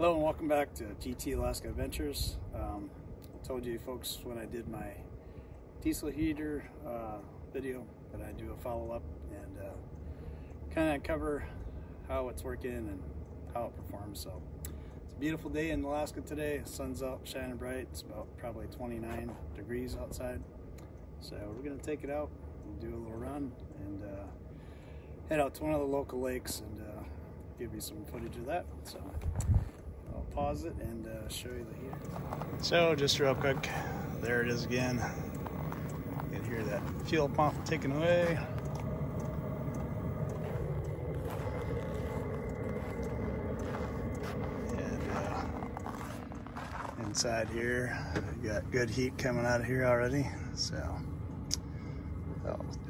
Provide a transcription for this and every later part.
Hello and welcome back to GT Alaska Adventures. I told you folks when I did my diesel heater video that I do a follow-up and kind of cover how it's working and how it performs. So it's a beautiful day in Alaska today. The sun's out shining bright. It's about probably 29 degrees outside. So we're going to take it out and do a little run and head out to one of the local lakes and give you some footage of that. So I'll pause it and show you the heater. So just real quick, there it is again. You can hear that fuel pump ticking away. And inside here, we got good heat coming out of here already. So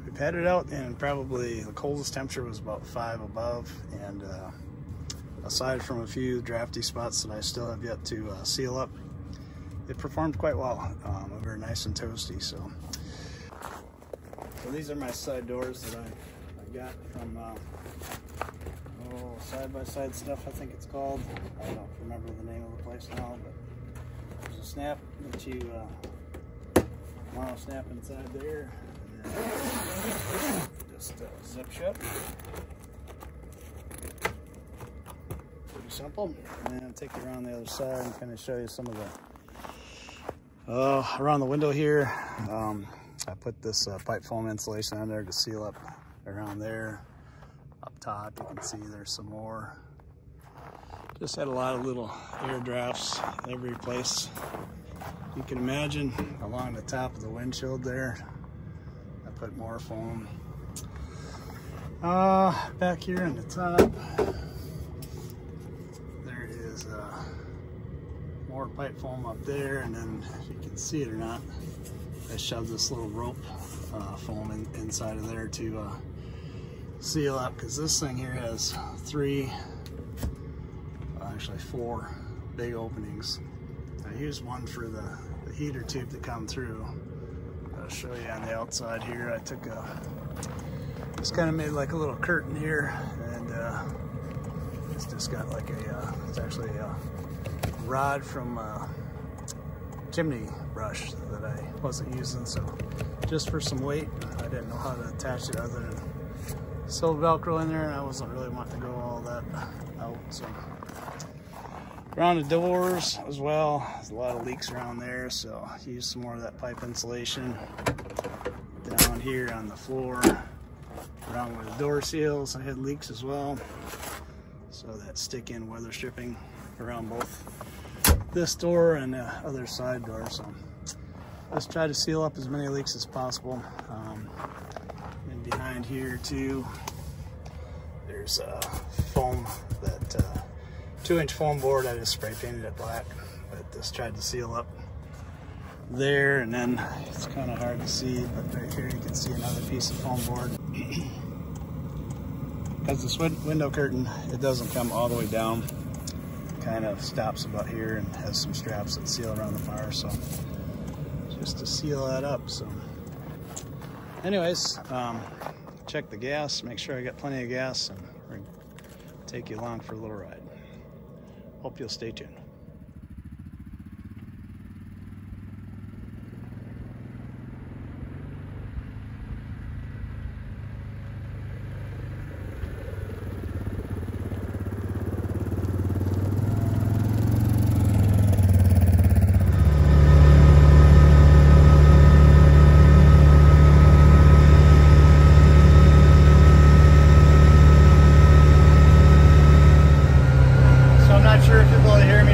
we've had it out, and probably the coldest temperature was about 5 above, and aside from a few drafty spots that I still have yet to seal up, it performed quite well. Very nice and toasty. So these are my side doors that I got from side-by-side stuff, I think it's called. I don't remember the name of the place now, but there's a snap that you want to snap inside there. Just zip shut. Pretty simple. And I'll take you around the other side and kind of show you some of the around the window here. I put this pipe foam insulation on there to seal up around there. Up top you can see there's some more. Just had a lot of little air drafts every place you can imagine along the top of the windshield there. Put more foam. Back here on the top, there is more pipe foam up there, and then if you can see it or not, I shoved this little rope foam inside of there to seal up, because this thing here has actually four big openings. I used one for the heater tube to come through. I'll show you on the outside here. I took just kind of made like a little curtain here, and it's just got like it's actually a rod from chimney brush that I wasn't using, so just for some weight. I didn't know how to attach it other than sew Velcro in there, and I wasn't really wanting to go all that out. So around the doors as well, there's a lot of leaks around there, so I used some more of that pipe insulation. Down here on the floor, around where the door seals, I had leaks as well. So that stick-in weather stripping around both this door and the other side door. So let's try to seal up as many leaks as possible. And behind here too, there's foam, that 2-inch foam board. I just spray painted it black, but just tried to seal up there. And then it's kind of hard to see, but right here you can see another piece of foam board. Because this window curtain, it doesn't come all the way down, it kind of stops about here and has some straps that seal around the fire, so just to seal that up. So anyways, check the gas, make sure I got plenty of gas, and we're gonna take you along for a little ride. Hope you'll stay tuned. Sure if you're able to hear me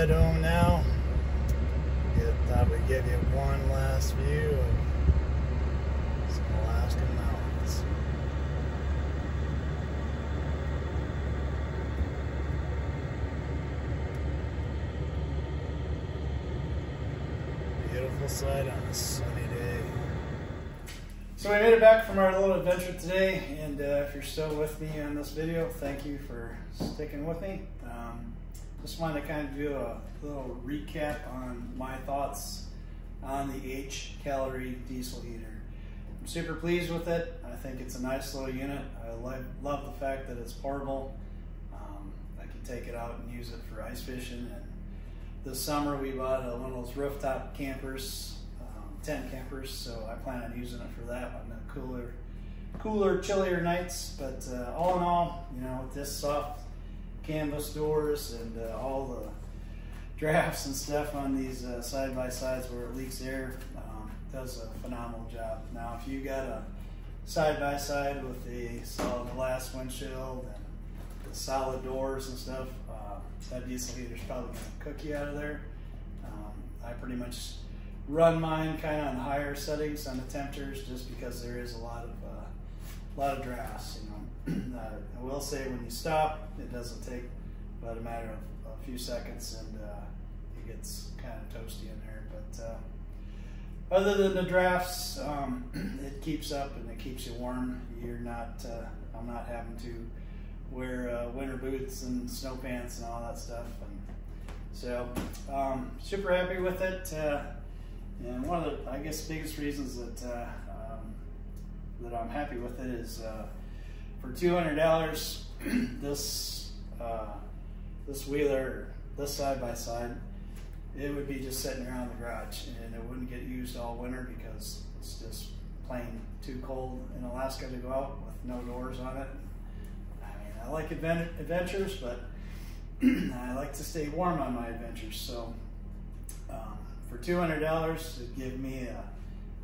head home now. Thought we'd give you one last view of some Alaskan mountains. Beautiful sight on a sunny day. So we made it back from our little adventure today, and if you're still with me on this video, thank you for sticking with me. Just wanted to kind of do a little recap on my thoughts on the Hcalory diesel heater. I'm super pleased with it. I think it's a nice little unit. I love the fact that it's portable. I can take it out and use it for ice fishing. And this summer we bought one of those rooftop campers, tent campers, so I plan on using it for that on the cooler, chillier nights. But all in all, you know, with this soft canvas doors and all the drafts and stuff on these side-by-sides where it leaks air, does a phenomenal job. Now, if you got a side-by-side with a solid glass windshield and the solid doors and stuff, that diesel heater's probably going to cook you out of there. I pretty much run mine kind of on higher settings on the temperatures, just because there is a lot of drafts, you know. I will say, when you stop, it doesn't take but a matter of a few seconds, and it gets kind of toasty in there. But other than the drafts, it keeps up and it keeps you warm. You're not, I'm not having to wear winter boots and snow pants and all that stuff. And so super happy with it. And one of the, I guess, biggest reasons that I'm happy with it is for $200, this wheeler, this side-by-side, it would be just sitting around the garage, and it wouldn't get used all winter because it's just plain too cold in Alaska to go out with no doors on it. I mean, I like adventures, but I like to stay warm on my adventures. So for $200, it gave me an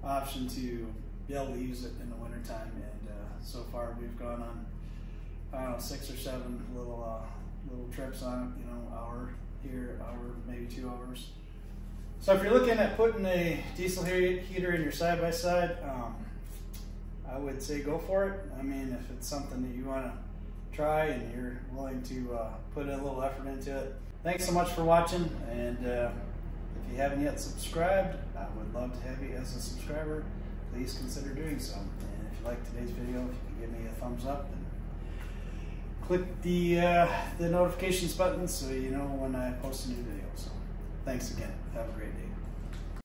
option to be able to use it in the wintertime. And so far we've gone on, I don't know, 6 or 7 little trips on it, you know, hour here, hour, maybe 2 hours. So if you're looking at putting a diesel heater in your side-by-side, I would say go for it. I mean, if it's something that you want to try and you're willing to put a little effort into it. Thanks so much for watching, and if you haven't yet subscribed, I would love to have you as a subscriber. Please consider doing so. And if you like today's video, if you can give me a thumbs up and click the notifications button so you know when I post a new video. So thanks again. Have a great day.